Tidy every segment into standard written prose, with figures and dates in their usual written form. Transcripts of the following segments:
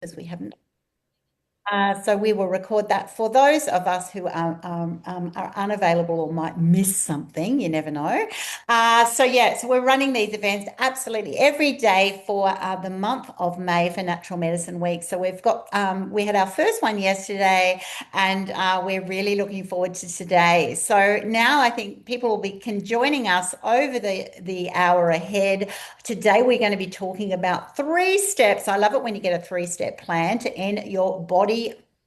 because we haven't. So we will record that for those of us who are unavailable or might miss something. You never know. So yeah, so we're running these events absolutely every day for the month of May for Natural Medicine Week. So we had our first one yesterday, and we're really looking forward to today. So now I think people will be joining us over the hour ahead. Today, we're going to be talking about 3 steps. I love it when you get a 3-step plan to end your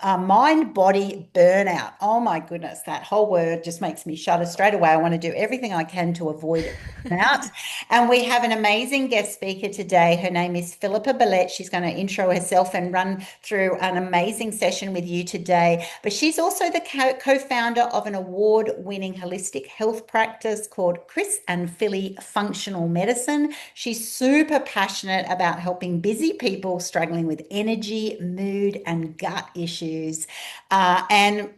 mind body burnout. Oh my goodness, that whole word just makes me shudder straight away. I want to do everything I can to avoid burnout. And we have an amazing guest speaker today. Her name is Filipa Bellette. She's going to intro herself and run through an amazing session with you today. But she's also the co-founder of an award-winning holistic health practice called Chris and Philly Functional Medicine. She's super passionate about helping busy people struggling with energy, mood, and gut issues. And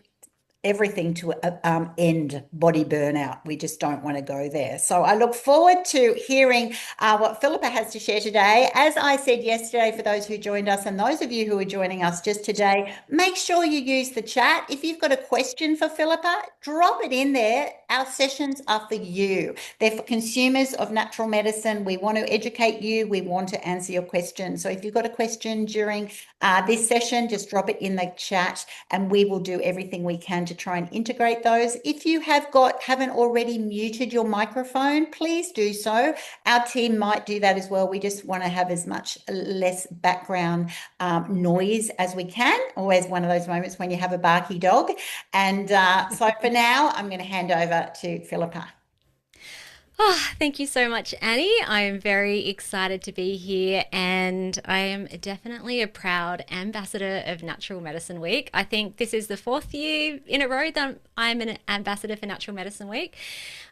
everything to end body burnout. We just don't want to go there. So I look forward to hearing what Filipa has to share today. As I said yesterday, for those who joined us and those of you who are joining us just today, make sure you use the chat. If you've got a question for Filipa, drop it in there. Our sessions are for you. They're for consumers of natural medicine. We want to educate you. We want to answer your questions. So if you've got a question during this session, just drop it in the chat and we will do everything we can to try and integrate those. If you haven't already muted your microphone, please do so. Our team might do that as well. We just want to have as much less background noise as we can. Always one of those moments when you have a barky dog. And so for now, I'm going to hand over to Filipa. Oh, thank you so much, Annie. I am very excited to be here, and I am definitely a proud ambassador of Natural Medicine Week. I think this is the 4th year in a row that I'm an ambassador for Natural Medicine Week.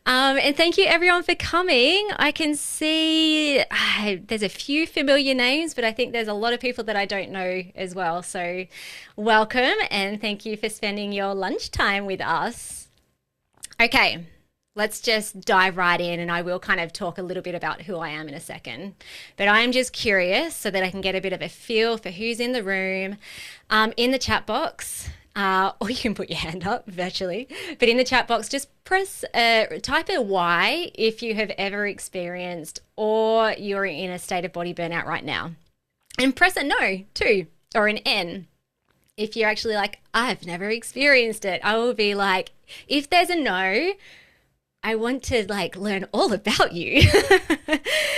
And thank you, everyone, for coming. I can see there's a few familiar names, but I think there's a lot of people that I don't know as well. So, welcome, and thank you for spending your lunchtime with us. Okay. Let's just dive right in, and I will kind of talk a little bit about who I am in a second. But I am just curious so that I can get a bit of a feel for who's in the room. In the chat box, or you can put your hand up virtually, but in the chat box, just type a Y if you have ever experienced or you're in a state of body burnout right now. And press a no too, or an N. If you're actually like, I've never experienced it, I will be like, if there's a no, I want to learn all about you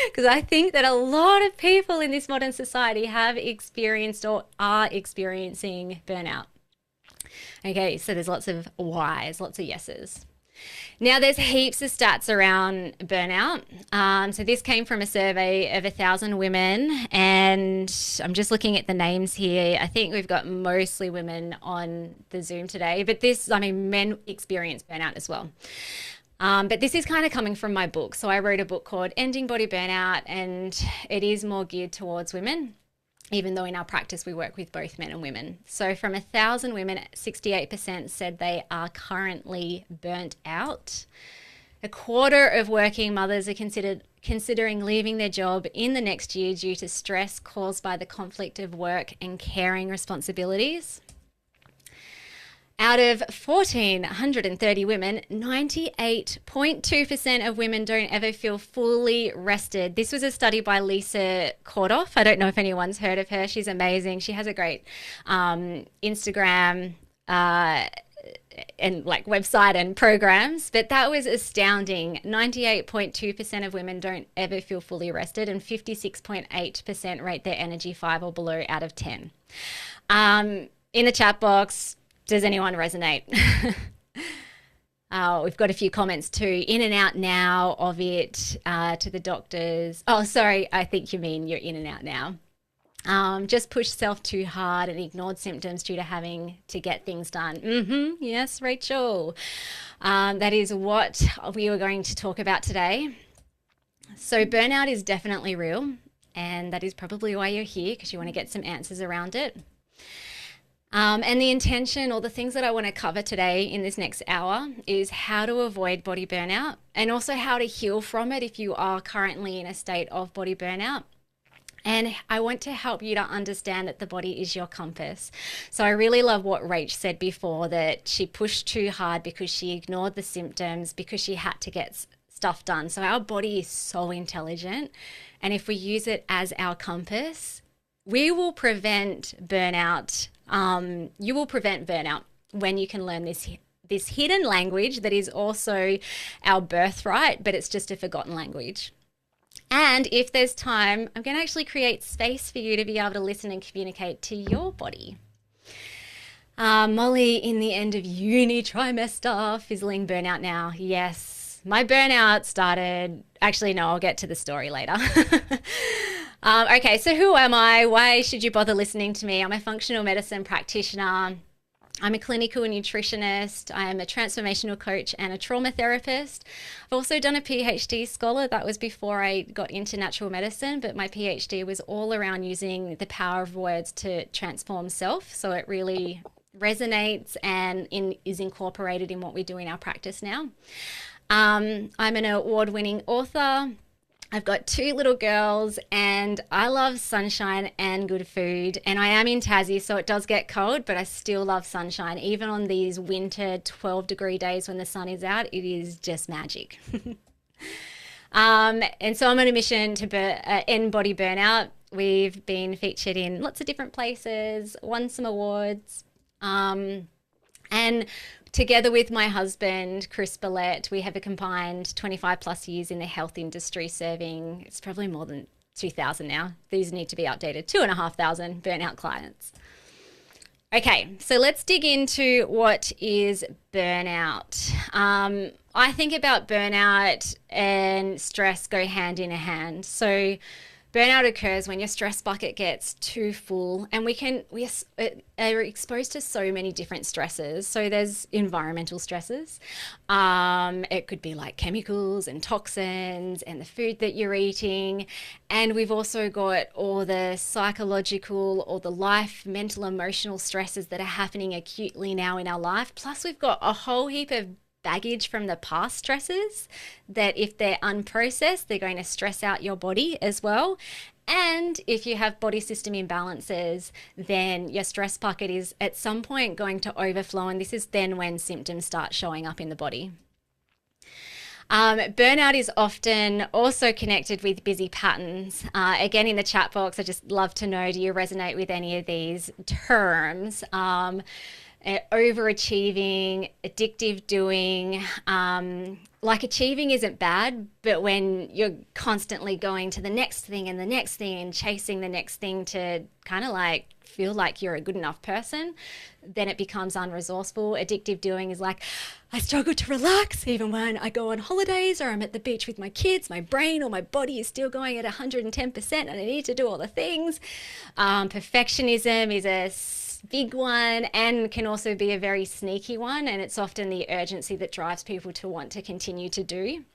because I think that a lot of people in this modern society have experienced or are experiencing burnout. Okay, so there's lots of whys, lots of yeses. Now, there's heaps of stats around burnout. So this came from a survey of 1,000 women, and I'm just looking at the names here. I think we've got mostly women on the Zoom today, but men experience burnout as well. But this is kind of coming from my book. So I wrote a book called Ending Body Burnout, and it is more geared towards women, even though in our practice we work with both men and women. So from 1,000 women, 68% said they are currently burnt out. A quarter of working mothers are considering leaving their job in the next year due to stress caused by the conflict of work and caring responsibilities. Out of 1,430 women, 98.2% of women don't ever feel fully rested. This was a study by Lisa Kordoff. I don't know if anyone's heard of her. She's amazing. She has a great Instagram and website and programs, but that was astounding. 98.2% of women don't ever feel fully rested, and 56.8% rate their energy 5 or below out of 10. In the chat box, does anyone resonate? We've got a few comments too. In and out now of it, to the doctors. Oh, sorry, I think you mean you're in and out now. Just pushed self too hard and ignored symptoms due to having to get things done. Yes, Rachel. That is what we were going to talk about today. So burnout is definitely real, and that is probably why you're here, because you want to get some answers around it. And the intention, or the things that I want to cover today in this next hour, is how to avoid body burnout, and also how to heal from it if you are currently in a state of body burnout. And I want to help you to understand that the body is your compass. So I really love what Rach said before, that she pushed too hard because she ignored the symptoms, because she had to get stuff done. So our body is so intelligent. And if we use it as our compass, we will prevent burnout. You will prevent burnout when you can learn this hidden language that is also our birthright, but it's just a forgotten language. And if there's time, I'm going to actually create space for you to be able to listen and communicate to your body. Molly, in the end of uni trimester, fizzling burnout now. Yes, my burnout started. Actually, no, I'll get to the story later. Okay, so who am I? Why should you bother listening to me? I'm a functional medicine practitioner. I'm a clinical nutritionist. I am a transformational coach and a trauma therapist. I've also done a PhD scholar. That was before I got into natural medicine, but my PhD was all around using the power of words to transform self. So it really resonates and is incorporated in what we do in our practice now. I'm an award-winning author. I've got 2 little girls, and I love sunshine and good food. And I am in Tassie, so it does get cold, but I still love sunshine. Even on these winter 12-degree days when the sun is out, it is just magic. And so I'm on a mission to end body burnout. We've been featured in lots of different places, won some awards. And together with my husband, Chris Bellette, we have a combined 25 plus years in the health industry, serving, it's probably more than 2,000 now. These need to be updated, 2,500 burnout clients. Okay, so let's dig into what is burnout. I think about burnout and stress go hand in hand. So burnout occurs when your stress bucket gets too full, and we are exposed to so many different stresses. So there's environmental stresses. It could be like chemicals and toxins and the food that you're eating. And we've also got all the psychological or the life, mental, emotional stresses that are happening acutely now in our life. Plus we've got a whole heap of baggage from the past stresses that, if they're unprocessed, they're going to stress out your body as well. And if you have body system imbalances, then your stress bucket is at some point going to overflow, and this is then when symptoms start showing up in the body. Burnout is often also connected with busy patterns. Again, in the chat box, I just love to know, do you resonate with any of these terms? Overachieving, addictive doing. Like, achieving isn't bad, but when you're constantly going to the next thing and the next thing and chasing the next thing to kind of like feel like you're a good enough person, then it becomes unresourceful. Addictive doing is like, I struggle to relax even when I go on holidays or I'm at the beach with my kids. My brain or my body is still going at 110% and I need to do all the things. Perfectionism is a big one and can also be a very sneaky one, and it's often the urgency that drives people to want to continue to do.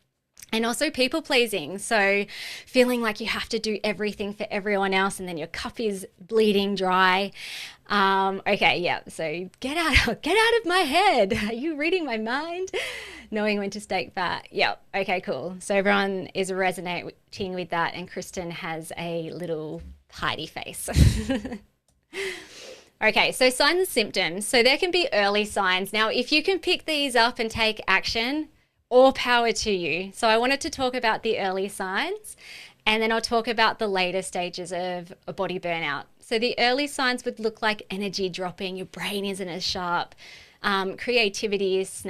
And also people pleasing, so feeling like you have to do everything for everyone else and then your cup is bleeding dry. Okay, yeah, so get out of my head. Are you reading my mind? Knowing when to stake back. Yep, okay, cool. So everyone is resonating with that, and Kristen has a little Heidi face. Okay, so signs and symptoms. So there can be early signs. Now, if you can pick these up and take action, all power to you. So I wanted to talk about the early signs, and then I'll talk about the later stages of a body burnout. So the early signs would look like energy dropping, your brain isn't as sharp, creativity is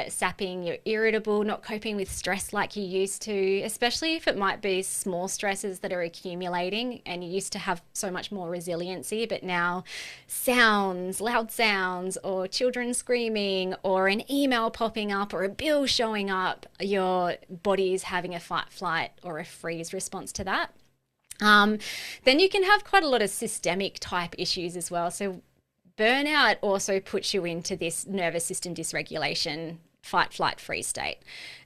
sapping, you're irritable, not coping with stress like you used to, especially if it might be small stresses that are accumulating, and you used to have so much more resiliency, but now sounds, loud sounds, or children screaming, or an email popping up, or a bill showing up, your body is having a fight, flight, or a freeze response to that. Then you can have quite a lot of systemic type issues as well. So burnout also puts you into this nervous system dysregulation fight, flight, freeze state.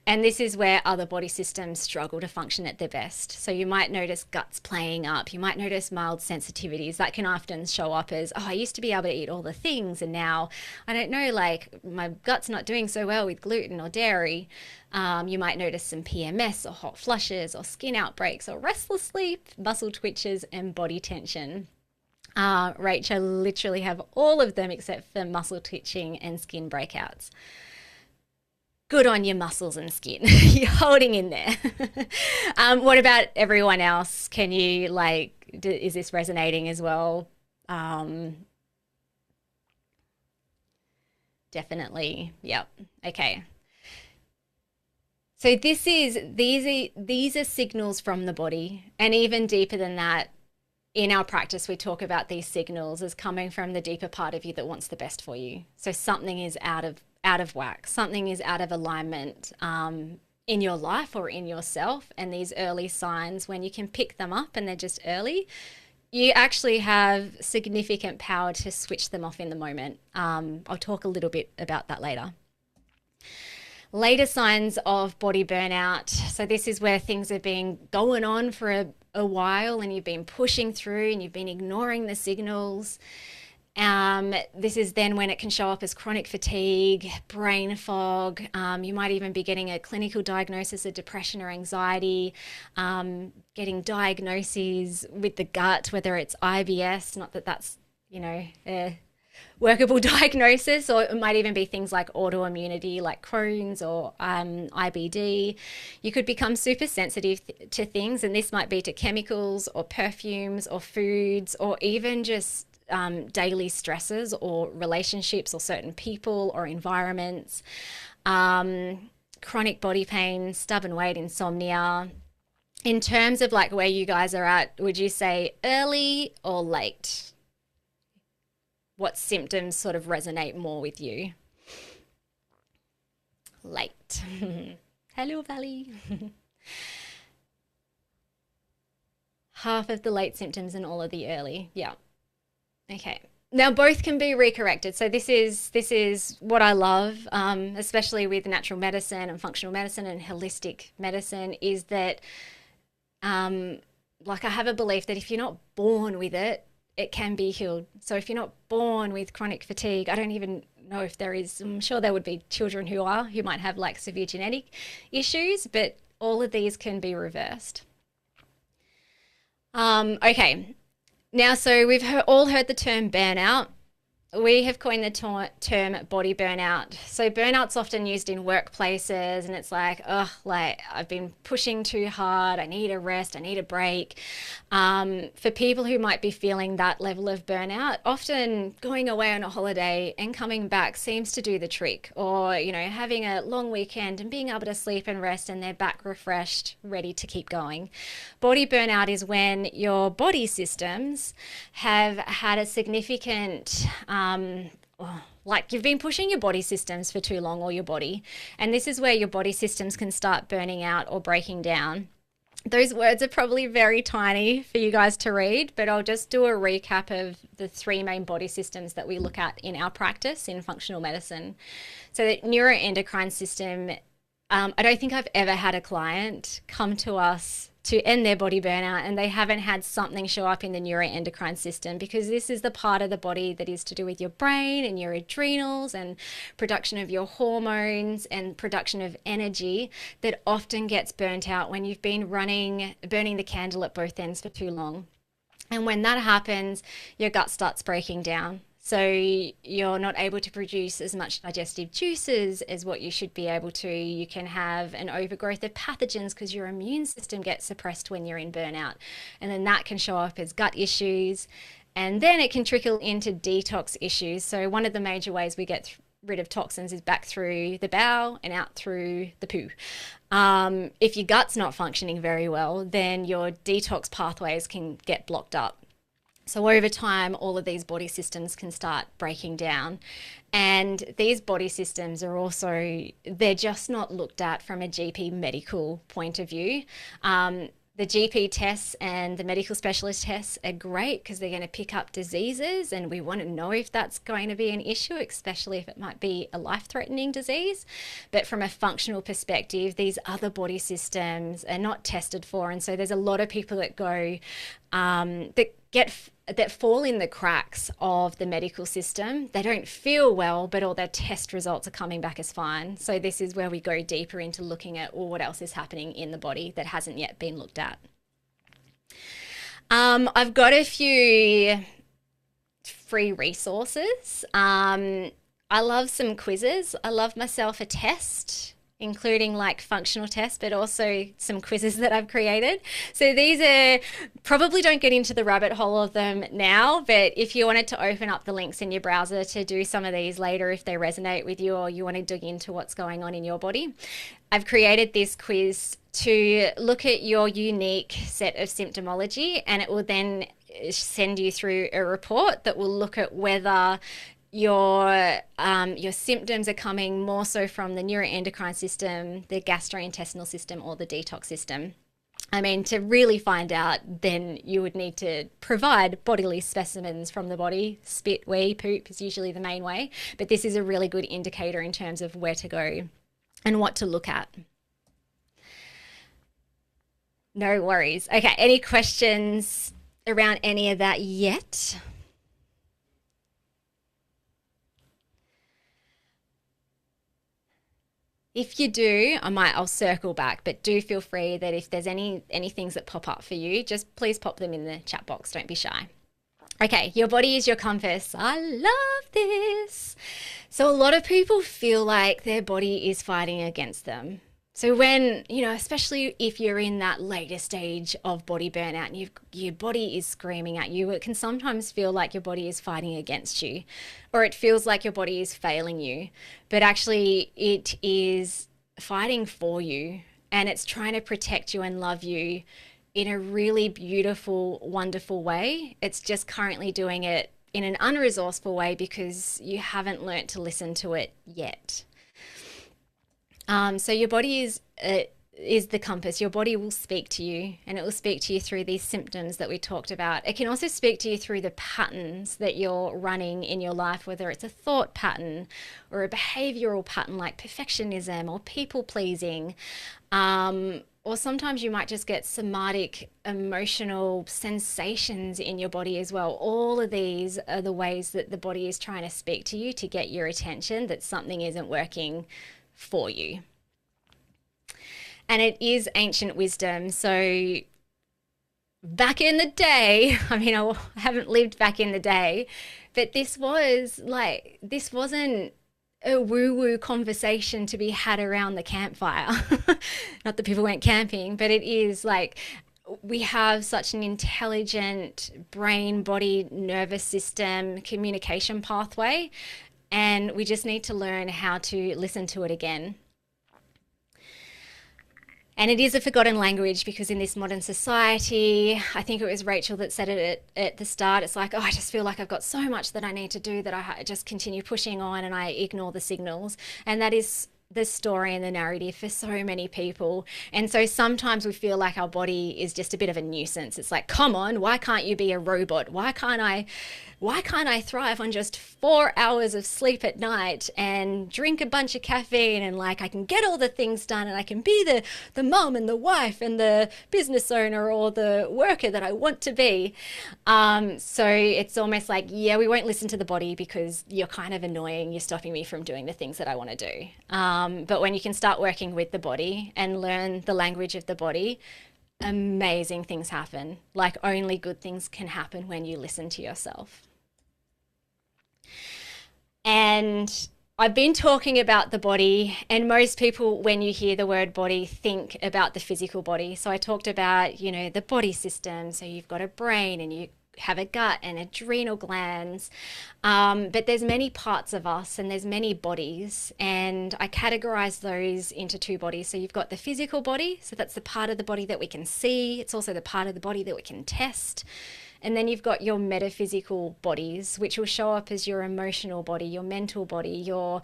And this is where other body systems struggle to function at their best. So you might notice guts playing up. You might notice mild sensitivities. That can often show up as, oh, I used to be able to eat all the things, and now I don't know, like my gut's not doing so well with gluten or dairy. You might notice some PMS or hot flushes or skin outbreaks or restless sleep, muscle twitches, and body tension. Rach, I literally have all of them except for muscle twitching and skin breakouts. Good on your muscles and skin. You're holding in there. What about everyone else? Can you, like, is this resonating as well? Definitely. Yep. Okay. So these are signals from the body, and even deeper than that, in our practice, we talk about these signals as coming from the deeper part of you that wants the best for you. So something is out of whack, something is out of alignment in your life or in yourself. And these early signs, when you can pick them up and they're just early, you actually have significant power to switch them off in the moment. I'll talk a little bit about that later. Later signs of body burnout. So this is where things have been going on for a while, and you've been pushing through and you've been ignoring the signals. This is then when it can show up as chronic fatigue, brain fog. You might even be getting a clinical diagnosis of depression or anxiety, getting diagnoses with the gut, whether it's IBS, not that that's, a workable diagnosis, or it might even be things like autoimmunity, like Crohn's or IBD. You could become super sensitive to things, and this might be to chemicals or perfumes or foods, or even just daily stresses or relationships or certain people or environments. Chronic body pain, stubborn weight, insomnia. In terms of like where you guys are at, would you say early or late? What symptoms sort of resonate more with you? Late. Hello, Valley. Half of the late symptoms and all of the early. Yeah. Okay. Now both can be recorrected. So this is what I love, especially with natural medicine and functional medicine and holistic medicine, is that like I have a belief that if you're not born with it, it can be healed. So if you're not born with chronic fatigue, I don't even know if there is, I'm sure there would be children who might have like severe genetic issues, but all of these can be reversed. Okay. Now, so we've all heard the term burnout. We have coined the term body burnout. So burnout's often used in workplaces, and it's like, oh, like I've been pushing too hard. I need a rest. I need a break. For people who might be feeling that level of burnout, often going away on a holiday and coming back seems to do the trick, or, having a long weekend and being able to sleep and rest and they're back refreshed, ready to keep going. Body burnout is when your body systems have had a significant like you've been pushing your body systems for too long, or your body, and this is where your body systems can start burning out or breaking down. Those words are probably very tiny for you guys to read, but I'll just do a recap of the three main body systems that we look at in our practice in functional medicine. So the neuroendocrine system, I don't think I've ever had a client come to us to end their body burnout and they haven't had something show up in the neuroendocrine system, because this is the part of the body that is to do with your brain and your adrenals and production of your hormones and production of energy, that often gets burnt out when you've been burning the candle at both ends for too long. And when that happens, your gut starts breaking down. So you're not able to produce as much digestive juices as what you should be able to. You can have an overgrowth of pathogens because your immune system gets suppressed when you're in burnout. And then that can show up as gut issues. And then it can trickle into detox issues. So one of the major ways we get rid of toxins is back through the bowel and out through the poo. If your gut's not functioning very well, then your detox pathways can get blocked up. So over time, all of these body systems can start breaking down. And these body systems are also, they're just not looked at from a GP medical point of view. the GP tests and the medical specialist tests are great because they're going to pick up diseases, and we want to know if that's going to be an issue, especially if it might be a life-threatening disease. But from a functional perspective, these other body systems are not tested for, and so there's a lot of people that go that fall in the cracks of the medical system. They don't feel well, but all their test results are coming back as fine. So this is where we go deeper into looking at, well, what else is happening in the body that hasn't yet been looked at. I've got a few free resources. I love some quizzes. I love myself a test, including like functional tests, but also some quizzes that I've created. So these are, probably don't get into the rabbit hole of them now, but if you wanted to open up the links in your browser to do some of these later, if they resonate with you or you want to dig into what's going on in your body, I've created this quiz to look at your unique set of symptomology, and it will then send you through a report that will look at whether your symptoms are coming more so from the neuroendocrine system, the gastrointestinal system, or the detox system. I mean, to really find out, then you would need to provide bodily specimens from the body. Spit, wee, poop is usually the main way, but this is a really good indicator in terms of where to go and what to look at. No worries. Okay, any questions around any of that yet? If you do, I'll circle back, but do feel free that if there's any things that pop up for you, just please pop them in the chat box. Don't be shy. Okay, your body is your compass. I love this. So a lot of people feel like their body is fighting against them. So when, especially if you're in that later stage of body burnout and your body is screaming at you, it can sometimes feel like your body is fighting against you, or it feels like your body is failing you. But actually it is fighting for you, and it's trying to protect you and love you in a really beautiful, wonderful way. It's just currently doing it in an unresourceful way because you haven't learnt to listen to it yet. So your body is the compass. Your body will speak to you, and it will speak to you through these symptoms that we talked about. It can also speak to you through the patterns that you're running in your life, whether it's a thought pattern or a behavioral pattern like perfectionism or people pleasing. Or sometimes you might just get somatic emotional sensations in your body as well. All of these are the ways that the body is trying to speak to you to get your attention that something isn't working for you. And it is ancient wisdom. So back in the day, I haven't lived back in the day, but this wasn't a woo-woo conversation to be had around the campfire. Not that people went camping, but it is like we have such an intelligent brain, body, nervous system, communication pathway, and we just need to learn how to listen to it again. And it is a forgotten language because in this modern society, I think it was Rachel that said it at the start, it's like, I just feel like I've got so much that I need to do that I just continue pushing on and I ignore the signals. And that is the story and the narrative for so many people. And so sometimes we feel like our body is just a bit of a nuisance. It's like, come on, why can't you be a robot? Why can't I thrive on just 4 hours of sleep at night and drink a bunch of caffeine, and like I can get all the things done and I can be the mom and the wife and the business owner or the worker that I want to be. So it's almost like, yeah, we won't listen to the body because you're kind of annoying. You're stopping me from doing the things that I want to do. But when you can start working with the body and learn the language of the body, amazing things happen. Like only good things can happen when you listen to yourself. And I've been talking about the body, and most people, when you hear the word body, think about the physical body. So I talked about, the body system. So you've got a brain and you have a gut and adrenal glands. But there's many parts of us and there's many bodies, and I categorize those into two bodies. So you've got the physical body. So that's the part of the body that we can see. It's also the part of the body that we can test. And then you've got your metaphysical bodies, which will show up as your emotional body, your mental body, your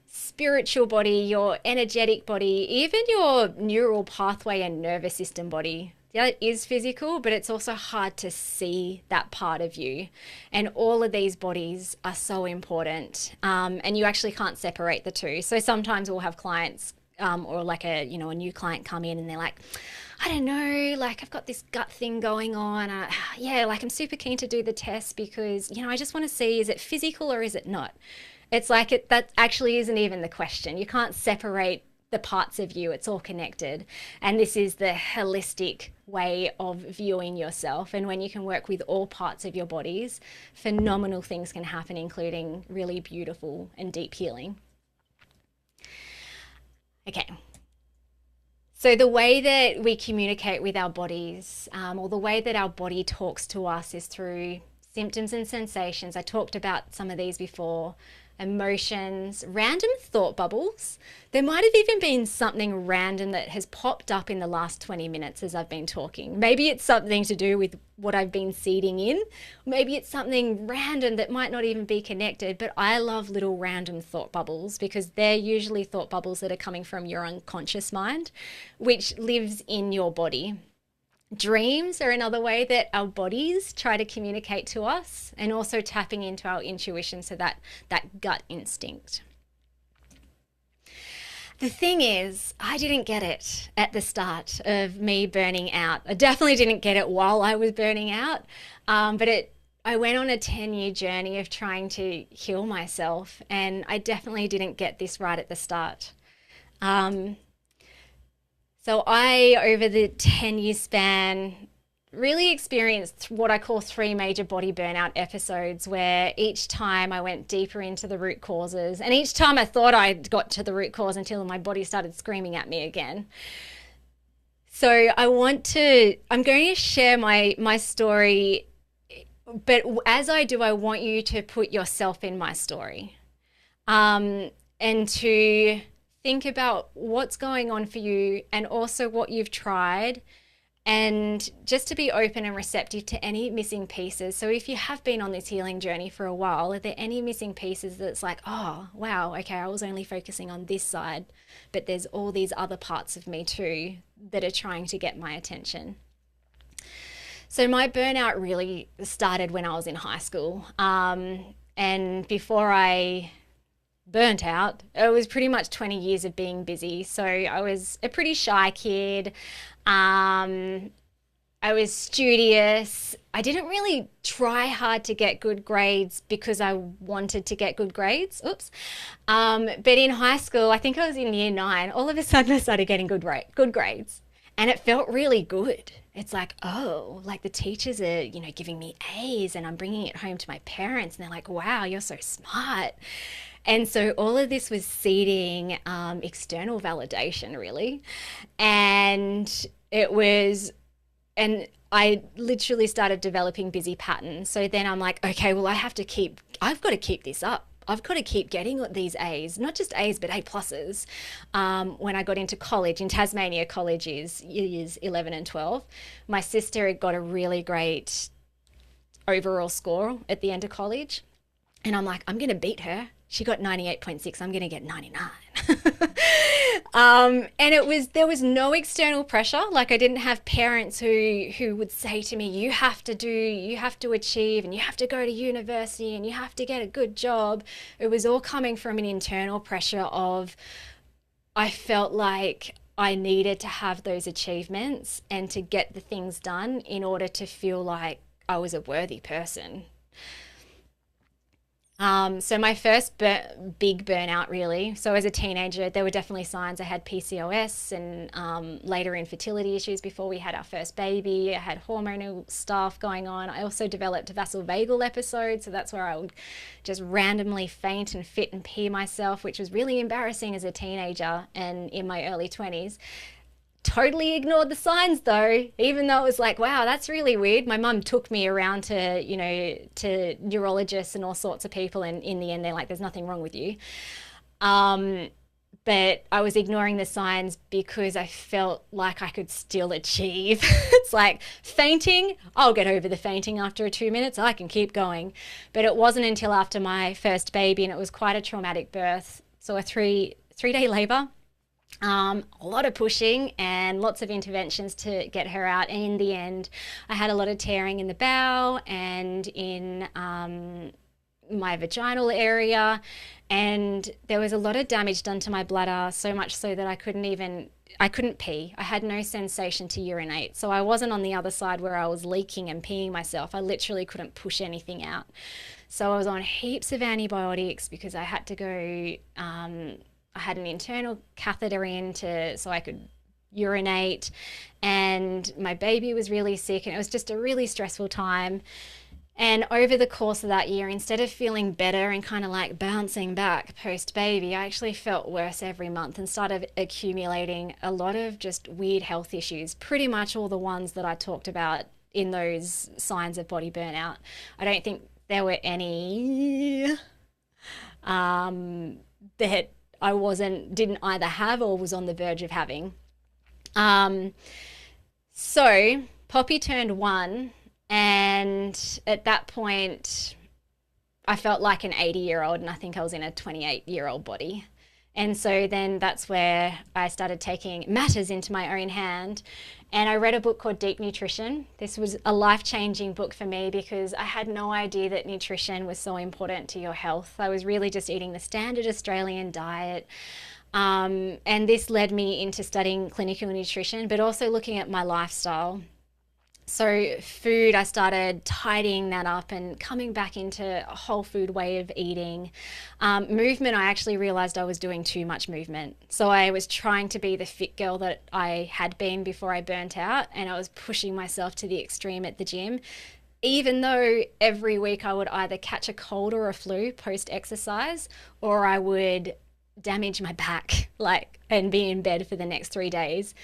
spiritual body, your energetic body, even your neural pathway and nervous system body. that is physical, but it's also hard to see that part of you. And all of these bodies are so important. And you actually can't separate the two. So sometimes we'll have clients or like a new client come in and they're like, I don't know, like I've got this gut thing going on. Yeah, like I'm super keen to do the test because, I just want to see, is it physical or is it not? It's like that actually isn't even the question. You can't separate the parts of you. It's all connected. And this is the holistic way of viewing yourself. And when you can work with all parts of your bodies, phenomenal things can happen, including really beautiful and deep healing. Okay. So the way that we communicate with our bodies, or the way that our body talks to us, is through symptoms and sensations. I talked about some of these before. Emotions, random thought bubbles. There might have even been something random that has popped up in the last 20 minutes as I've been talking. Maybe it's something to do with what I've been seeding in. Maybe it's something random that might not even be connected, but I love little random thought bubbles because they're usually thought bubbles that are coming from your unconscious mind, which lives in your body. Dreams are another way that our bodies try to communicate to us, and also tapping into our intuition, so that gut instinct. The thing is, I didn't get it at the start of me burning out. I definitely didn't get it while I was burning out, but I went on a 10-year journey of trying to heal myself, and I definitely didn't get this right at the start. So I, over the 10-year span, really experienced what I call 3 major body burnout episodes, where each time I went deeper into the root causes, and each time I thought I got to the root cause until my body started screaming at me again. So I'm going to share my story, but as I do, I want you to put yourself in my story, and to think about what's going on for you and also what you've tried, and just to be open and receptive to any missing pieces. So if you have been on this healing journey for a while, are there any missing pieces that's like, oh, wow, okay, I was only focusing on this side, but there's all these other parts of me too that are trying to get my attention. So my burnout really started when I was in high school. And before I burnt out, it was pretty much 20 years of being busy. So I was a pretty shy kid. I was studious. I didn't really try hard to get good grades because I wanted to get good grades. Oops. But in high school, I think I was in year 9, all of a sudden I started getting good grades. And it felt really good. It's like, oh, like the teachers are, giving me A's, and I'm bringing it home to my parents, and they're like, wow, you're so smart. And so all of this was seeding external validation, really. And I literally started developing busy patterns. So then I'm like, okay, well, I've got to keep this up. I've got to keep getting these A's, not just A's, but A pluses. When I got into college, in Tasmania, college is years 11 and 12. My sister had got a really great overall score at the end of college. And I'm like, I'm going to beat her. She got 98.6. I'm going to get 99. And there was no external pressure. Like, I didn't have parents who would say to me, you have to achieve, and you have to go to university, and you have to get a good job. It was all coming from an internal pressure of, I felt like I needed to have those achievements and to get the things done in order to feel like I was a worthy person. So my first big burnout, really. So as a teenager, there were definitely signs. I had PCOS and later infertility issues before we had our first baby. I had hormonal stuff going on. I also developed vasovagal episodes. So that's where I would just randomly faint and fit and pee myself, which was really embarrassing as a teenager and in my early 20s. Totally ignored the signs though, even though it was like, wow, that's really weird. My mum took me around to neurologists and all sorts of people, and in the end they're like, there's nothing wrong with you. But I was ignoring the signs because I felt like I could still achieve. It's like fainting, I'll get over the fainting after 2 minutes, I can keep going. But it wasn't until after my first baby, and it was quite a traumatic birth. So a three-day labor. A lot of pushing and lots of interventions to get her out. And in the end, I had a lot of tearing in the bowel and in my vaginal area. And there was a lot of damage done to my bladder, so much so that I couldn't pee. I had no sensation to urinate. So I wasn't on the other side where I was leaking and peeing myself. I literally couldn't push anything out. So I was on heaps of antibiotics because I had to go, I had an internal catheter so I could urinate, and my baby was really sick, and it was just a really stressful time. And over the course of that year, instead of feeling better and kind of like bouncing back post baby, I actually felt worse every month and started accumulating a lot of just weird health issues, pretty much all the ones that I talked about in those signs of body burnout. I don't think there were any that didn't either have or was on the verge of having. So Poppy turned 1, and at that point, I felt like an 80-year-old, and I think I was in a 28-year-old body. And so then that's where I started taking matters into my own hand. And I read a book called Deep Nutrition. This was a life-changing book for me because I had no idea that nutrition was so important to your health. I was really just eating the standard Australian diet. And this led me into studying clinical nutrition, but also looking at my lifestyle. So food, I started tidying that up and coming back into a whole food way of eating. Movement, I actually realized I was doing too much movement. So I was trying to be the fit girl that I had been before I burnt out, and I was pushing myself to the extreme at the gym, even though every week I would either catch a cold or a flu post exercise, or I would damage my back and be in bed for the next 3 days.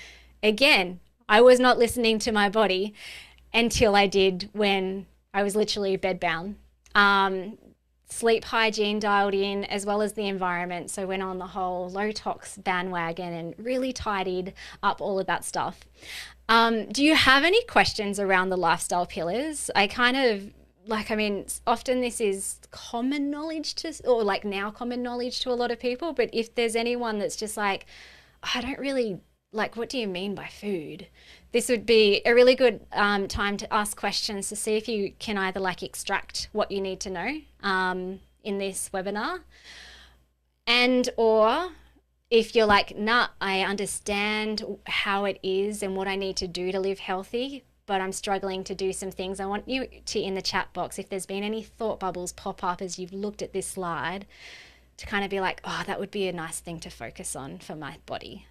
Again, I was not listening to my body until I did, when I was literally bedbound. Sleep hygiene dialed in, as well as the environment. So went on the whole low tox bandwagon and really tidied up all of that stuff. Do you have any questions around the lifestyle pillars? Often this is common knowledge now common knowledge to a lot of people. But if there's anyone that's just like, I don't really, what do you mean by food? This would be a really good time to ask questions to see if you can either extract what you need to know in this webinar, and or if you're like, nah, I understand how it is and what I need to do to live healthy, but I'm struggling to do some things. I want you to, in the chat box, if there's been any thought bubbles pop up as you've looked at this slide, to kind of be like, oh, that would be a nice thing to focus on for my body.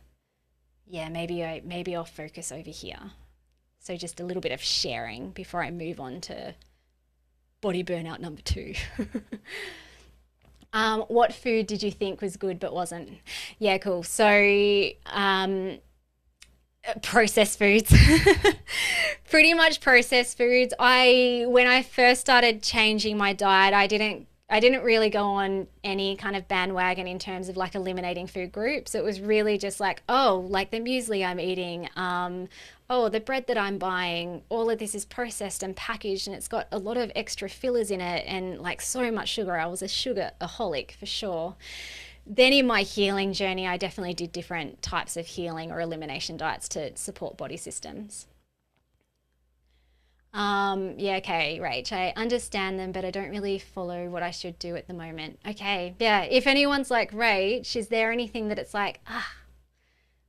Yeah, maybe I'll focus over here. So just a little bit of sharing before I move on to body burnout number 2. What food did you think was good but wasn't? Yeah, cool. So processed foods. Pretty much processed foods. When I first started changing my diet, I didn't really go on any kind of bandwagon in terms of eliminating food groups. It was really just the muesli I'm eating, the bread that I'm buying, all of this is processed and packaged, and it's got a lot of extra fillers in it and so much sugar. I was a sugar-aholic for sure. Then in my healing journey, I definitely did different types of healing or elimination diets to support body systems. Okay, Rach, I understand them, but I don't really follow what I should do at the moment. Okay, yeah, if anyone's like, Rach, is there anything that it's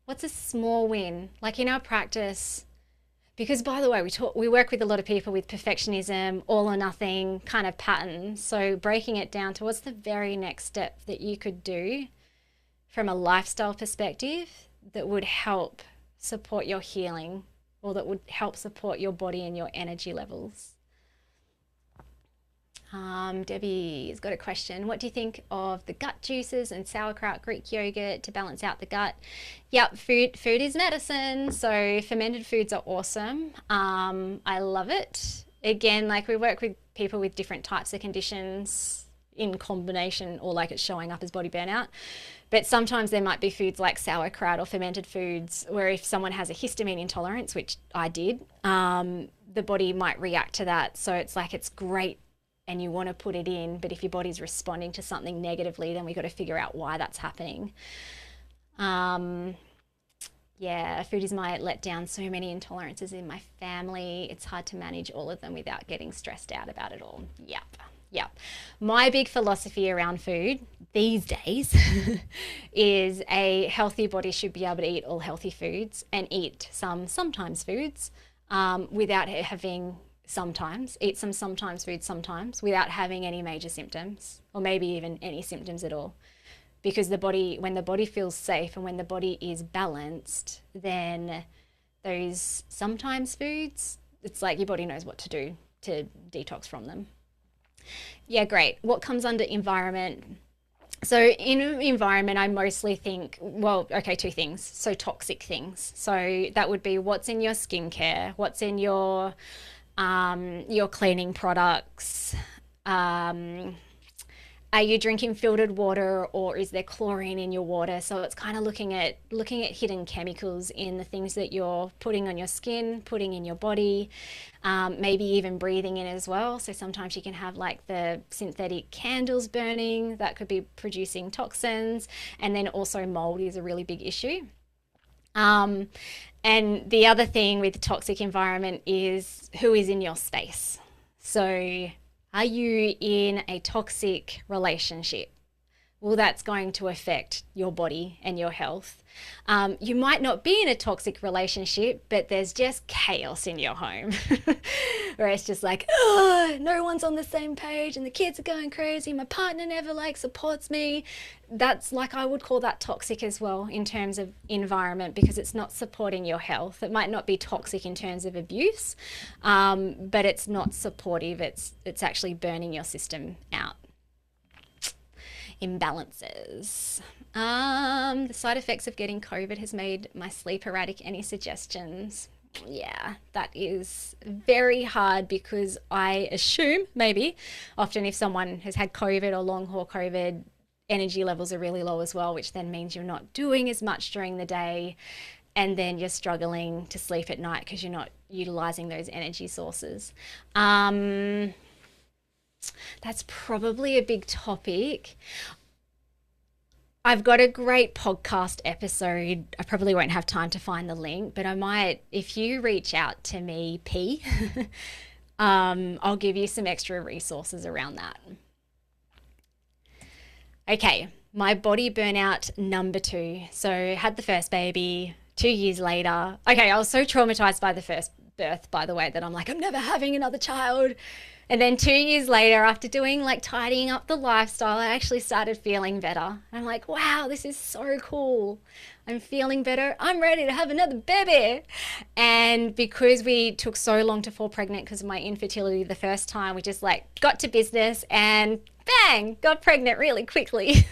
what's a small win? In our practice, because by the way, we work with a lot of people with perfectionism, all or nothing kind of patterns. So breaking it down to what's the very next step that you could do from a lifestyle perspective that would help support your healing, or that would help support your body and your energy levels. Debbie's got a question. What do you think of the gut juices and sauerkraut, Greek yogurt to balance out the gut? Yep, food is medicine. So fermented foods are awesome. I love it. Again, we work with people with different types of conditions in combination, or it's showing up as body burnout. But sometimes there might be foods like sauerkraut or fermented foods where if someone has a histamine intolerance, which I did, the body might react to that. So it's great and you want to put it in, but if your body's responding to something negatively, then we've got to figure out why that's happening. Yeah, food is my letdown. So many intolerances in my family. It's hard to manage all of them without getting stressed out about it all. Yep. Yep. My big philosophy around food these days is a healthy body should be able to eat all healthy foods and eat sometimes foods without having eat some sometimes foods sometimes without having any major symptoms or maybe even any symptoms at all, because when the body feels safe and when the body is balanced, then those sometimes foods, it's like your body knows what to do to detox from them. Yeah, great. What comes under environment? So in environment, I mostly think, well, okay, two things. So toxic things. So that would be what's in your skincare, what's in your cleaning products. Are you drinking filtered water or is there chlorine in your water? So it's kind of looking at hidden chemicals in the things that you're putting on your skin, putting in your body, maybe even breathing in as well. So sometimes you can have like the synthetic candles burning that could be producing toxins, and then also mold is a really big issue. And the other thing with the toxic environment is who is in your space. So are you in a toxic relationship? Well, that's going to affect your body and your health. You might not be in a toxic relationship, but there's just chaos in your home where it's just like, oh, no one's on the same page and the kids are going crazy. My partner never like supports me. That's like, I would call that toxic as well in terms of environment, because it's not supporting your health. It might not be toxic in terms of abuse, but it's not supportive. It's actually burning your system out. Imbalances. The side effects of getting COVID has made my sleep erratic. Any suggestions? Yeah, that is very hard, because I assume maybe often if someone has had COVID or long haul COVID, energy levels are really low as well, which then means you're not doing as much during the day, and then you're struggling to sleep at night because you're not utilizing those energy sources. That's probably a big topic. I've got a great podcast episode. I probably won't have time to find the link, but I might, if you reach out to me, P, I'll give you some extra resources around that. Okay, my body burnout number 2. So had the first baby, 2 years later. Okay, I was so traumatized by the first birth, by the way, that I'm like, I'm never having another child. And then 2 years later, after doing like tidying up the lifestyle, I actually started feeling better. I'm like, wow, this is so cool. I'm feeling better. I'm ready to have another baby. And because we took so long to fall pregnant because of my infertility the first time, we just like got to business and bang, got pregnant really quickly.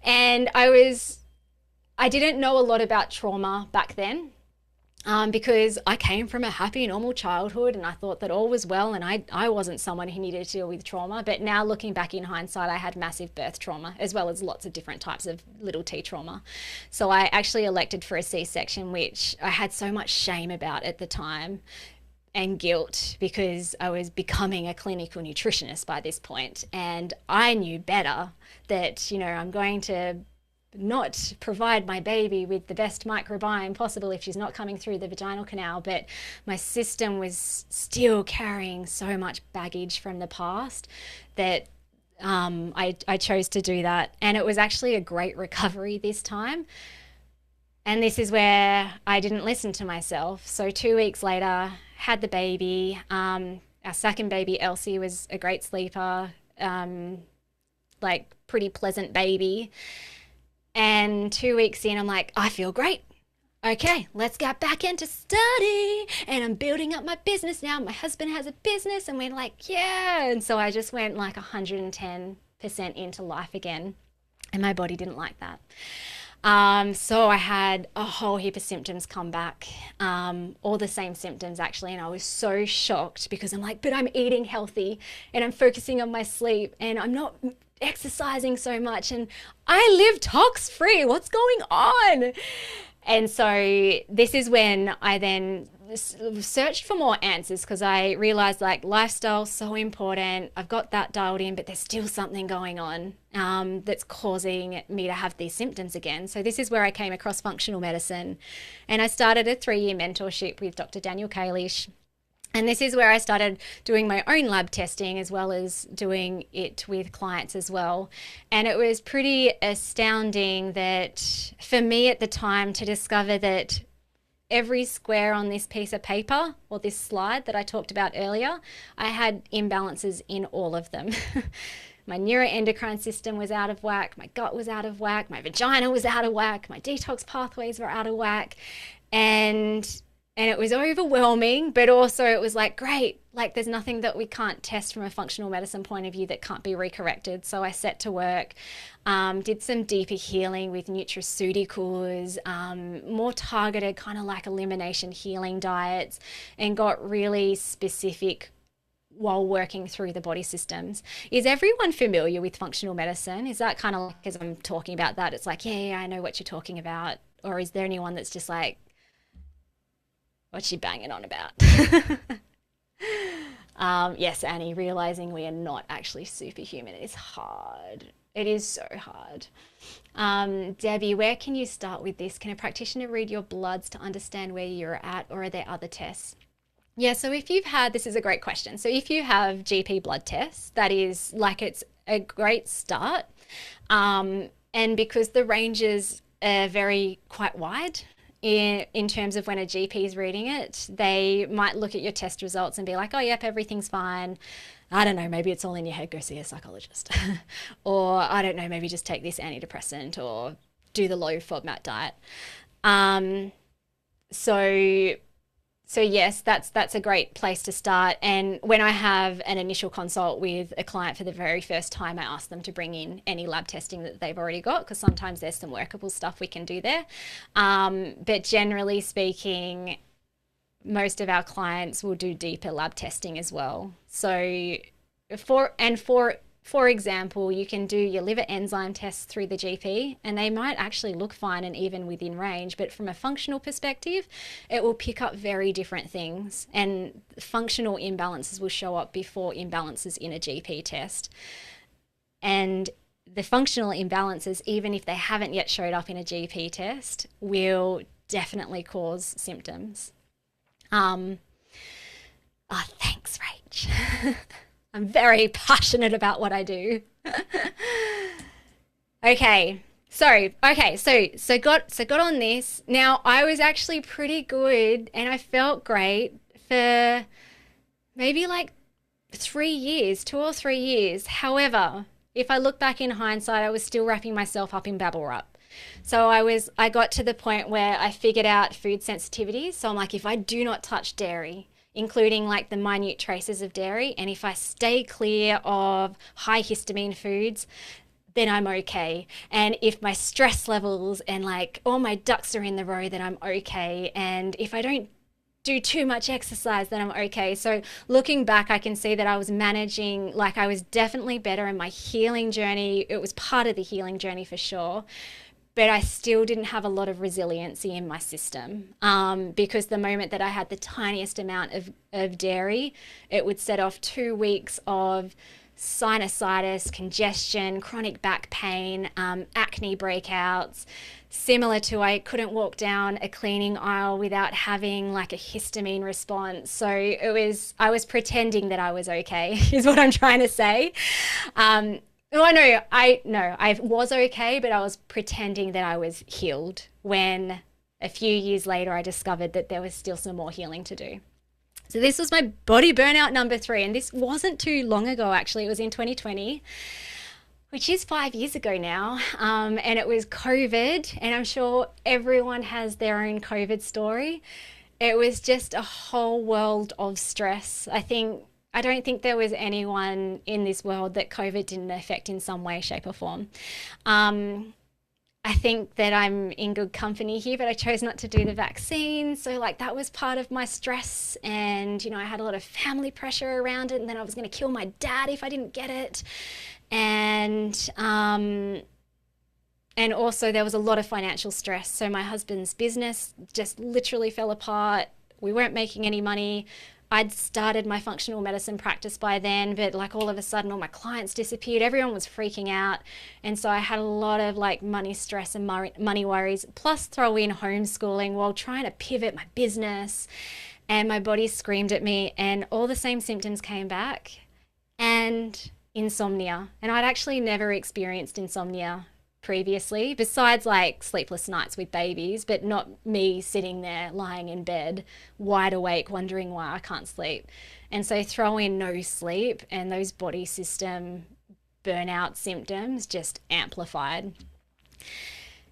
And I didn't know a lot about trauma back then. Because I came from a happy, normal childhood and I thought that all was well, and I wasn't someone who needed to deal with trauma. But now looking back in hindsight, I had massive birth trauma as well as lots of different types of little t trauma. So I actually elected for a C-section, which I had so much shame about at the time and guilt, because I was becoming a clinical nutritionist by this point, and I knew better that, I'm going to not provide my baby with the best microbiome possible if she's not coming through the vaginal canal. But my system was still carrying so much baggage from the past that I chose to do that. And it was actually a great recovery this time. And this is where I didn't listen to myself. So 2 weeks later, had the baby. Our second baby, Elsie, was a great sleeper, like pretty pleasant baby. And 2 weeks in, I'm like, I feel great. Okay, let's get back into study. And I'm building up my business now. My husband has a business, and we're like, yeah. And so I just went like 110% into life again. And my body didn't like that. So I had a whole heap of symptoms come back, all the same symptoms actually. And I was so shocked because I'm like, but I'm eating healthy and I'm focusing on my sleep and I'm not exercising so much and I live tox free. What's going on? And so this is when I then searched for more answers because I realized like lifestyle so important. I've got that dialed in, but there's still something going on that's causing me to have these symptoms again. So this is where I came across functional medicine, and I started a 3-year mentorship with Dr. Daniel Kalish. And this is where I started doing my own lab testing as well as doing it with clients as well. And it was pretty astounding that for me at the time to discover that every square on this piece of paper or this slide that I talked about earlier, I had imbalances in all of them. My neuroendocrine system was out of whack, my gut was out of whack, my vagina was out of whack, my detox pathways were out of whack. And it was overwhelming, but also it was like, great, like there's nothing that we can't test from a functional medicine point of view that can't be recorrected. So I set to work, did some deeper healing with nutraceuticals, more targeted kind of like elimination healing diets, and got really specific while working through the body systems. Is everyone familiar with functional medicine? Is that kind of like, as I'm talking about that, it's like, yeah, I know what you're talking about? Or is there anyone that's just like, what's she banging on about? Yes, Annie, realizing we are not actually superhuman is hard. It is so hard. Debbie, where can you start with this? Can a practitioner read your bloods to understand where you're at, or are there other tests? Yeah, so if you've had, this is a great question. So if you have GP blood tests, that is like, it's a great start. And because the ranges are very quite wide, in terms of when a GP is reading it, they might look at your test results and be like, oh, yep, everything's fine. I don't know, maybe it's all in your head, go see a psychologist. Or I don't know, maybe just take this antidepressant or do the low FODMAP diet. So yes, that's a great place to start. And when I have an initial consult with a client for the very first time, I ask them to bring in any lab testing that they've already got, because sometimes there's some workable stuff we can do there. But generally speaking, most of our clients will do deeper lab testing as well. So for example, you can do your liver enzyme tests through the GP, and they might actually look fine and even within range, but from a functional perspective, it will pick up very different things, and functional imbalances will show up before imbalances in a GP test. And the functional imbalances, even if they haven't yet showed up in a GP test, will definitely cause symptoms. Oh, thanks, Rach. I'm very passionate about what I do. So got on this. Now, I was actually pretty good and I felt great for maybe like 3 years, 2 or 3 years. However, if I look back in hindsight, I was still wrapping myself up in bubble wrap. So I got to the point where I figured out food sensitivities. So I'm like, if I do not touch dairy, including like the minute traces of dairy, and if I stay clear of high histamine foods, then I'm okay. And if my stress levels and like all my ducks are in the row, then I'm okay. And if I don't do too much exercise, then I'm okay. So looking back, I can see that I was managing, like I was definitely better in my healing journey. It was part of the healing journey for sure. But I still didn't have a lot of resiliency in my system, because the moment that I had the tiniest amount of dairy, it would set off 2 weeks of sinusitis, congestion, chronic back pain, acne breakouts, similar to I couldn't walk down a cleaning aisle without having like a histamine response. So I was pretending that I was okay, is what I'm trying to say. I was okay, but I was pretending that I was healed when a few years later I discovered that there was still some more healing to do. So this was my body burnout number 3, and this wasn't too long ago, actually. It was in 2020, which is 5 years ago now, and it was COVID, and I'm sure everyone has their own COVID story. It was just a whole world of stress. I don't think there was anyone in this world that COVID didn't affect in some way, shape or form. I think that I'm in good company here, but I chose not to do the vaccine. So like that was part of my stress. And, I had a lot of family pressure around it. And then I was going to kill my dad if I didn't get it. And also there was a lot of financial stress. So my husband's business just literally fell apart. we weren't making any money. I'd started my functional medicine practice by then, but like all of a sudden all my clients disappeared. Everyone was freaking out. And so I had a lot of like money stress and money worries, plus throw in homeschooling while trying to pivot my business. And my body screamed at me, and all the same symptoms came back, and insomnia. And I'd actually never experienced insomnia previously, besides like sleepless nights with babies, but not me sitting there lying in bed wide awake wondering why I can't sleep. And so throw in no sleep, and those body system burnout symptoms just amplified.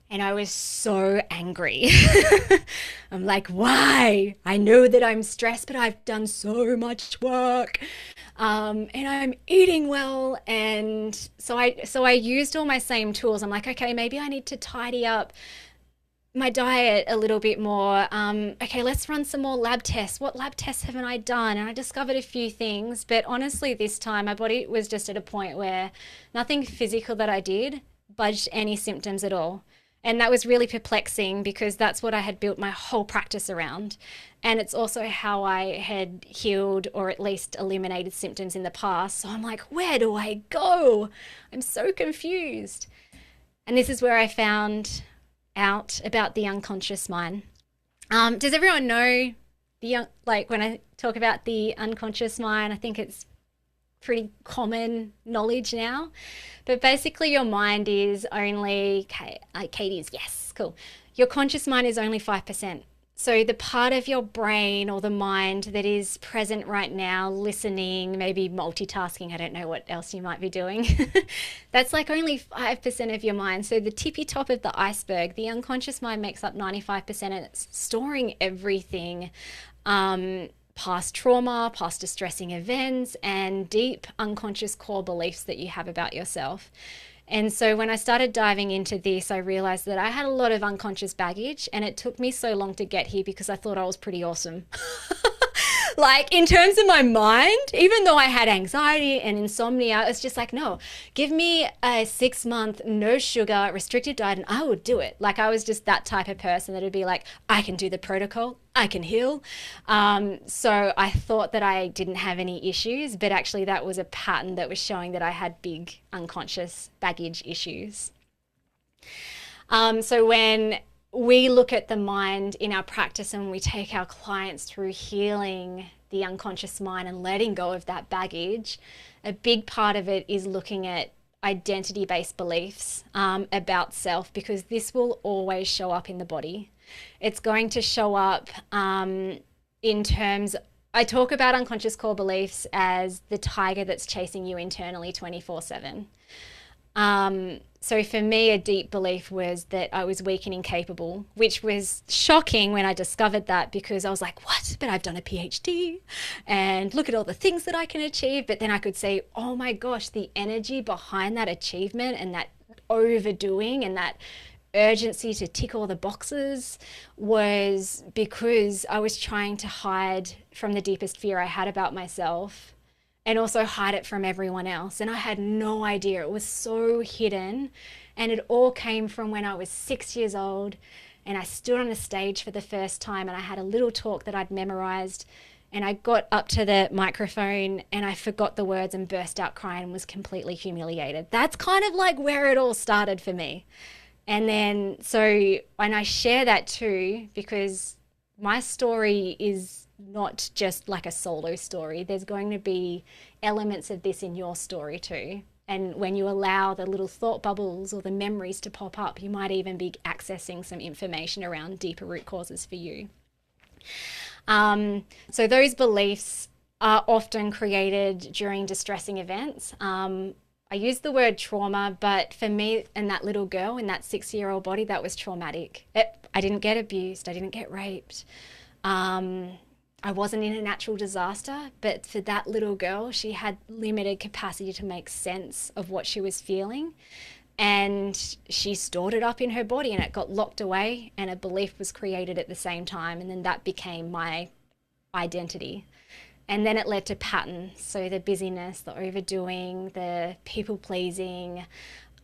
And I was so angry. I'm like, why? I know that I'm stressed, but I've done so much work. And I'm eating well. And so I used all my same tools. I'm like, okay, maybe I need to tidy up my diet a little bit more. Okay, let's run some more lab tests. What lab tests haven't I done? And I discovered a few things. But honestly, this time my body was just at a point where nothing physical that I did budged any symptoms at all. And that was really perplexing because that's what I had built my whole practice around. And it's also how I had healed or at least eliminated symptoms in the past. So I'm like, where do I go? I'm so confused. And this is where I found out about the unconscious mind. Does everyone know like when I talk about the unconscious mind, I think it's pretty common knowledge now. But basically your mind is only, Katie's, yes, cool. Your conscious mind is only 5%. So the part of your brain or the mind that is present right now, listening, maybe multitasking, I don't know what else you might be doing, that's like only 5% of your mind. So the tippy top of the iceberg, the unconscious mind makes up 95%, and it's storing everything, past trauma, past distressing events, and deep unconscious core beliefs that you have about yourself. And so when I started diving into this, I realized that I had a lot of unconscious baggage, and it took me so long to get here because I thought I was pretty awesome. Like in terms of my mind, even though I had anxiety and insomnia, it's just like, no, give me a 6-month no sugar restricted diet and I will do it. Like I was just that type of person that would be like, I can do the protocol, I can heal. So I thought that I didn't have any issues, but actually that was a pattern that was showing that I had big unconscious baggage issues. So when we look at the mind in our practice and we take our clients through healing the unconscious mind and letting go of that baggage, a big part of it is looking at identity-based beliefs about self, because this will always show up in the body. It's going to show up in terms, I talk about unconscious core beliefs as the tiger that's chasing you internally 24/7. So for me, a deep belief was that I was weak and incapable, which was shocking when I discovered that, because I was like, what? But I've done a PhD and look at all the things that I can achieve. But then I could say, oh my gosh, the energy behind that achievement and that overdoing and that urgency to tick all the boxes was because I was trying to hide from the deepest fear I had about myself, and also hide it from everyone else. And I had no idea. It was so hidden. And it all came from when I was 6 years old and I stood on a stage for the first time, and I had a little talk that I'd memorized, and I got up to the microphone and I forgot the words and burst out crying and was completely humiliated. That's kind of like where it all started for me. And then, and I share that too, because my story is not just like a solo story. There's going to be elements of this in your story too. And when you allow the little thought bubbles or the memories to pop up, you might even be accessing some information around deeper root causes for you. So those beliefs are often created during distressing events. I use the word trauma, but for me and that little girl in that 6-year-old body, that was traumatic. I didn't get abused. I didn't get raped. I wasn't in a natural disaster, but for that little girl, she had limited capacity to make sense of what she was feeling. And she stored it up in her body and it got locked away, and a belief was created at the same time. And then that became my identity. And then it led to patterns. So the busyness, the overdoing, the people pleasing,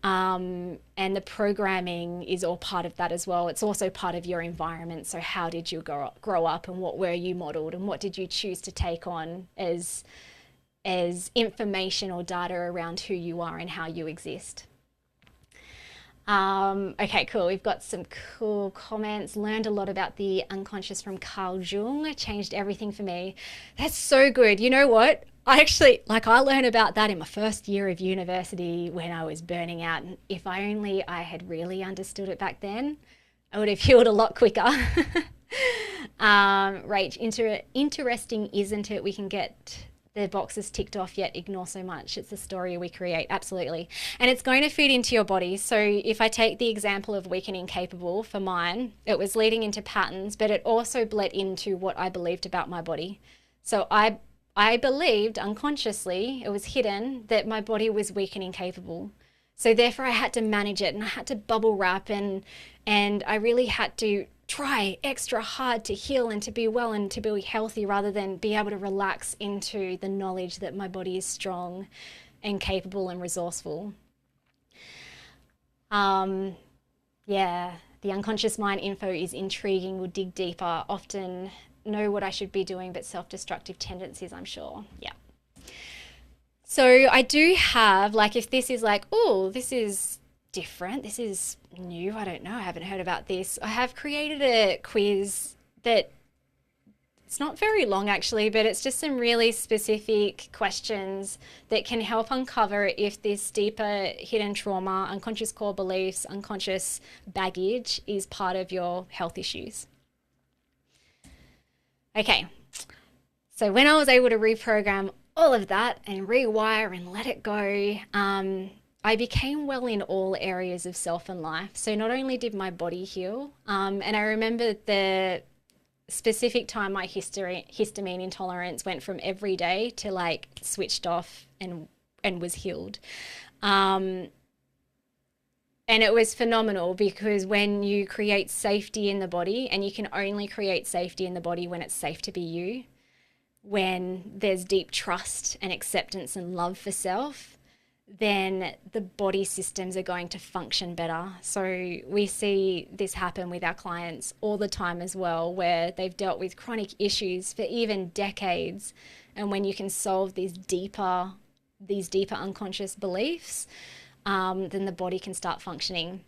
And the programming is all part of that as well. It's also part of your environment. So how did you grow up, and what were you modeled, and what did you choose to take on as information or data around who you are and how you exist? Okay, cool. We've got some cool comments. Learned a lot about the unconscious from Carl Jung. It changed everything for me. That's so good. You know what? I learned about that in my first year of university when I was burning out. And if I had really understood it back then, I would have healed a lot quicker. Rach, interesting, isn't it? We can get the boxes ticked off yet ignore so much. It's the story we create. Absolutely. And it's going to feed into your body. So if I take the example of weak and incapable for mine, it was leading into patterns, but it also bled into what I believed about my body. So I believed unconsciously, it was hidden, that my body was weak and incapable. So therefore I had to manage it, and I had to bubble wrap, and I really had to try extra hard to heal and to be well and to be healthy, rather than be able to relax into the knowledge that my body is strong and capable and resourceful. Yeah, the unconscious mind info is intriguing. We'll dig deeper. Often know what I should be doing, but self-destructive tendencies, I'm sure. Yeah. So I do have, like, if this is like, oh, this is different, this is new, I don't know, I haven't heard about this, I have created a quiz that it's not very long actually, but it's just some really specific questions that can help uncover if this deeper hidden trauma, unconscious core beliefs, unconscious baggage is part of your health issues. Okay, so when I was able to reprogram all of that and rewire and let it go, I became well in all areas of self and life. So not only did my body heal, and I remember the specific time my histamine intolerance went from every day to like switched off and was healed. And it was phenomenal, because when you create safety in the body, and you can only create safety in the body when it's safe to be you, when there's deep trust and acceptance and love for self, then the body systems are going to function better. So we see this happen with our clients all the time as well, where they've dealt with chronic issues for even decades. And when you can solve these deeper unconscious beliefs, then the body can start functioning.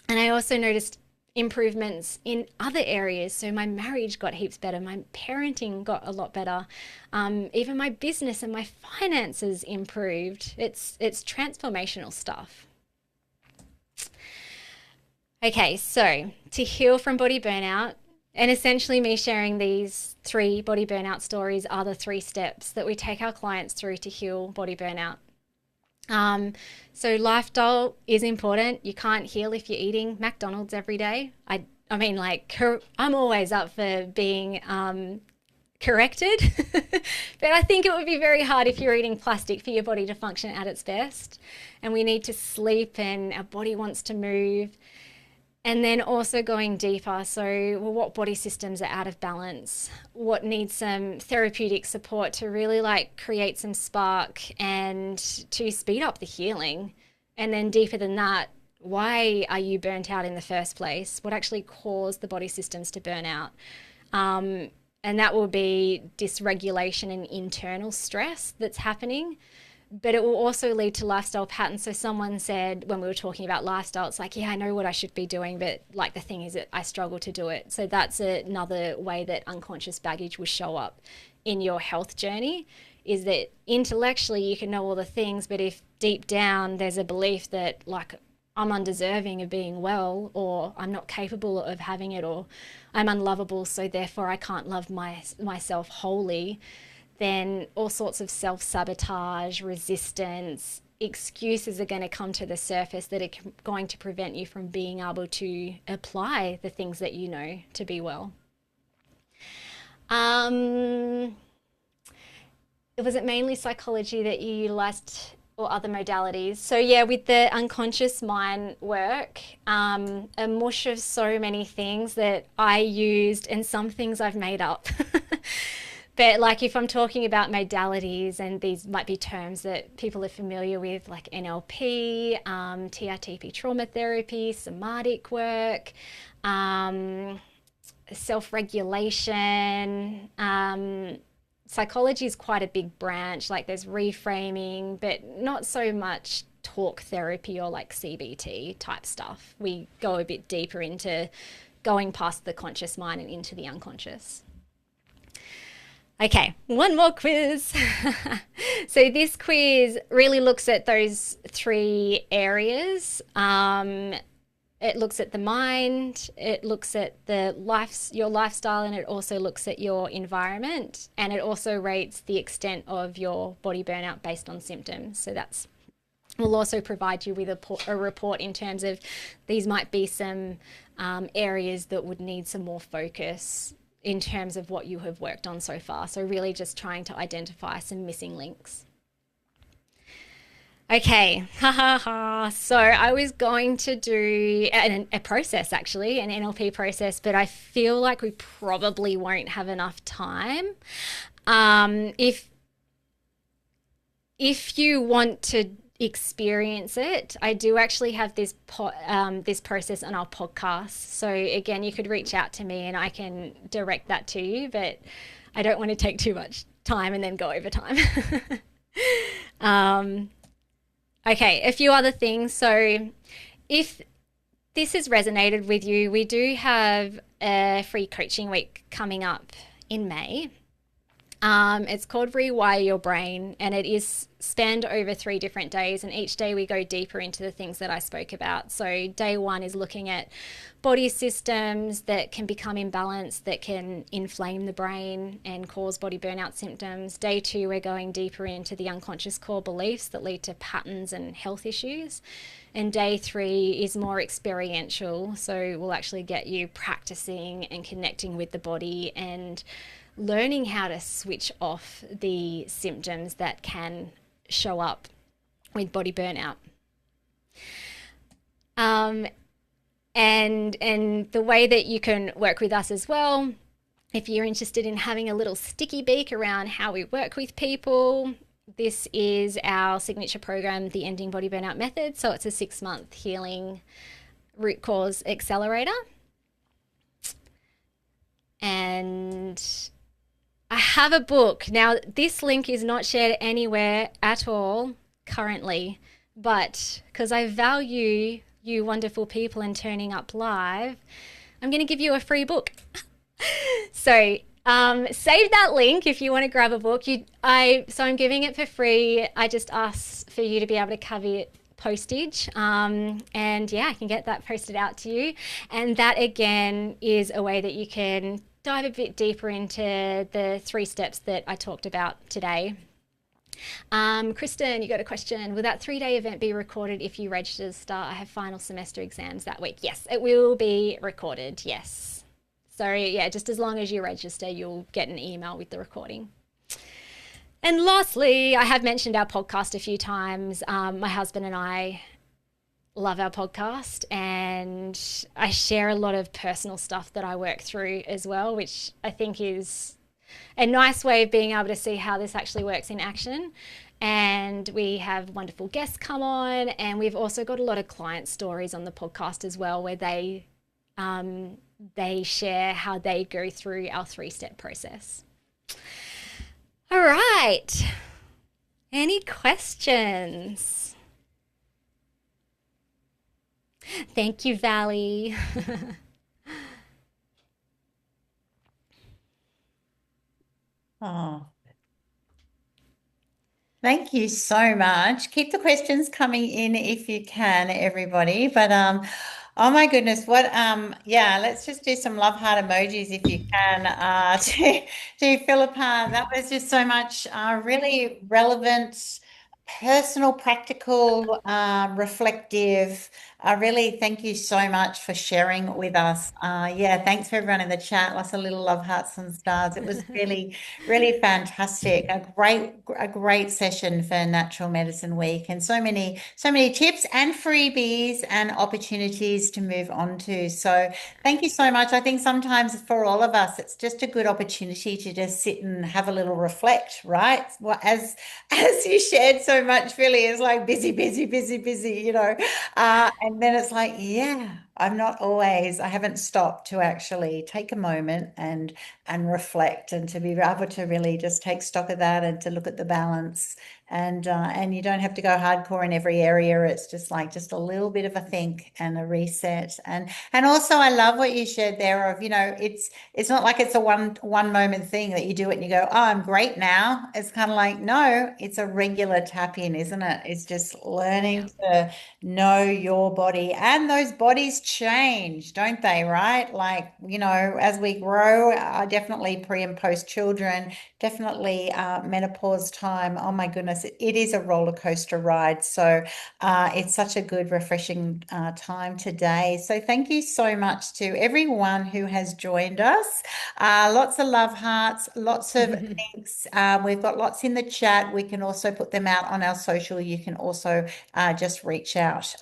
And I also noticed improvements in other areas. So my marriage got heaps better, my parenting got a lot better, even my business and my finances improved. It's transformational stuff. Okay, so to heal from body burnout, and essentially me sharing these 3 body burnout stories are the 3 steps that we take our clients through to heal body burnout. So lifestyle is important. You can't heal if you're eating McDonald's every day. I mean, like, I'm always up for being corrected, but I think it would be very hard if you're eating plastic for your body to function at its best. And we need to sleep, and our body wants to move. And then also going deeper. So, well, what body systems are out of balance? What needs some therapeutic support to really like create some spark and to speed up the healing? And then deeper than that, why are you burnt out in the first place? What actually caused the body systems to burn out? And that will be dysregulation and internal stress that's happening. But it will also lead to lifestyle patterns. So someone said when we were talking about lifestyle, it's like, yeah, I know what I should be doing, but like the thing is that I struggle to do it. So that's another way that unconscious baggage will show up in your health journey, is that intellectually you can know all the things, but if deep down there's a belief that like I'm undeserving of being well, or I'm not capable of having it, or I'm unlovable, so therefore I can't love myself wholly, then all sorts of self-sabotage, resistance, excuses are going to come to the surface that are going to prevent you from being able to apply the things that you know to be well. Was it mainly psychology that you utilized, or other modalities? So yeah, with the unconscious mind work, a mush of so many things that I used, and some things I've made up. But like if I'm talking about modalities, and these might be terms that people are familiar with, like NLP, TRTP trauma therapy, somatic work, um, self regulation. Psychology is quite a big branch. Like there's reframing, but not so much talk therapy or like CBT type stuff. We go a bit deeper into going past the conscious mind and into the unconscious. Okay, one more quiz. So this quiz really looks at those three areas. It looks at the mind, it looks at your lifestyle, and it also looks at your environment, and it also rates the extent of your body burnout based on symptoms. So that's will also provide you with a report in terms of these might be some areas that would need some more focus in terms of what you have worked on so far. So really just trying to identify some missing links. Okay, ha ha ha. So I was going to do a process, actually, an NLP process, but I feel like we probably won't have enough time. If you want to experience it, I do actually have this process on our podcast. So again, you could reach out to me and I can direct that to you, but I don't want to take too much time and then go over time. Okay, a few other things. So if this has resonated with you, we do have a free coaching week coming up in May. It's called Rewire Your Brain, and it is spanned over 3 different days, and each day we go deeper into the things that I spoke about. So day 1 is looking at body systems that can become imbalanced, that can inflame the brain and cause body burnout symptoms. Day 2, we're going deeper into the unconscious core beliefs that lead to patterns and health issues. And day 3 is more experiential, so we'll actually get you practicing and connecting with the body and learning how to switch off the symptoms that can show up with body burnout. And the way that you can work with us as well, if you're interested in having a little sticky beak around how we work with people, this is our signature program, the Ending Body Burnout Method. So it's a 6-month healing root cause accelerator. And I have a book. Now, this link is not shared anywhere at all currently, but because I value you wonderful people and turning up live, I'm going to give you a free book. So save that link if you want to grab a book. So I'm giving it for free. I just ask for you to be able to cover postage, and yeah, I can get that posted out to you. And that again is a way that you can dive a bit deeper into the 3 steps that I talked about today. Kristen, you got a question. Will that 3-day event be recorded if you register to start? I have final semester exams that week. Yes, it will be recorded. Yes. So yeah, just as long as you register, you'll get an email with the recording. And lastly, I have mentioned our podcast a few times. My husband and I love our podcast, and I share a lot of personal stuff that I work through as well, which I think is a nice way of being able to see how this actually works in action. And we have wonderful guests come on, and we've also got a lot of client stories on the podcast as well, where they share how they go through our 3-step process. All right. Any questions? Thank you, Valley. Oh, thank you so much. Keep the questions coming in if you can, everybody. But oh my goodness, yeah, let's just do some love heart emojis if you can to Philippa. That was just so much really relevant personal, practical, reflective. I really thank you so much for sharing with us. Yeah, thanks for everyone in the chat. Lots of little love hearts and stars. It was really, really fantastic. A great session for Natural Medicine Week, and so many tips and freebies and opportunities to move on to. So thank you so much. I think sometimes for all of us, it's just a good opportunity to just sit and have a little reflect, right? Well, as you shared so much, Philly is like busy, busy, busy, busy, and then it's like, yeah, I haven't stopped to actually take a moment and reflect and to be able to really just take stock of that and to look at the balance. And you don't have to go hardcore in every area. It's just like just a little bit of a think and a reset. And also I love what you shared there of, it's not like it's a one moment thing that you do it and you go, oh, I'm great now. It's kind of like, no, it's a regular tap in, isn't it? It's just Yeah. learning to know your body. And those bodies change, don't they? Right? Like, as we grow, definitely pre and post children, definitely menopause time. Oh my goodness, it is a roller coaster ride. So it's such a good, refreshing time today. So thank you so much to everyone who has joined us. Lots of love hearts, lots of links. We've got lots in the chat. We can also put them out on our social. You can also just reach out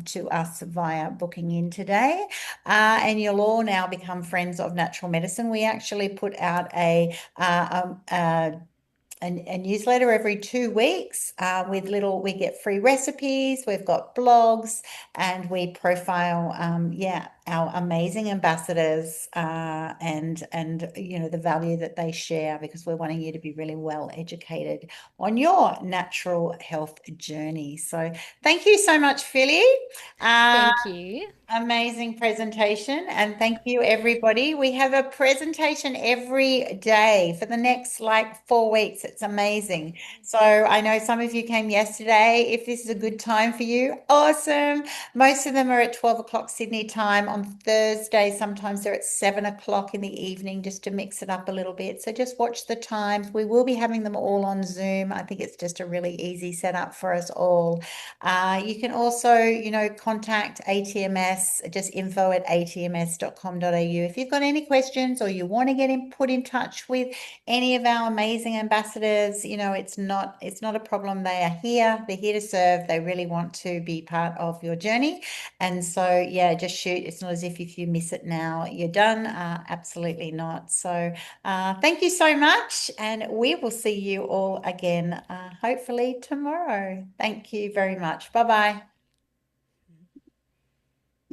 to us via booking in today. And you'll all now become friends of natural medicine. We actually put out a newsletter every 2 weeks we get free recipes, we've got blogs, and we profile, our amazing ambassadors, and the value that they share, because we're wanting you to be really well educated on your natural health journey. So thank you so much, Philly. Uh, Thank you. Amazing presentation. And thank you, everybody. We have a presentation every day for the next like 4 weeks. It's amazing. So I know some of you came yesterday. If this is a good time for you, awesome. Most of them are at 12 o'clock Sydney time on Thursday. Sometimes they're at 7 o'clock in the evening, just to mix it up a little bit. So just watch the times. We will be having them all on Zoom. I think it's just a really easy setup for us all. You can also, contact ATMS, just info@atms.com.au. If you've got any questions or you want to put in touch with any of our amazing ambassadors, it's not a problem. They are here. They're here to serve. They really want to be part of your journey. And so, yeah, just shoot. It's not as if you miss it now, you're done. Absolutely not. So thank you so much. And we will see you all again, hopefully tomorrow. Thank you very much. Bye bye.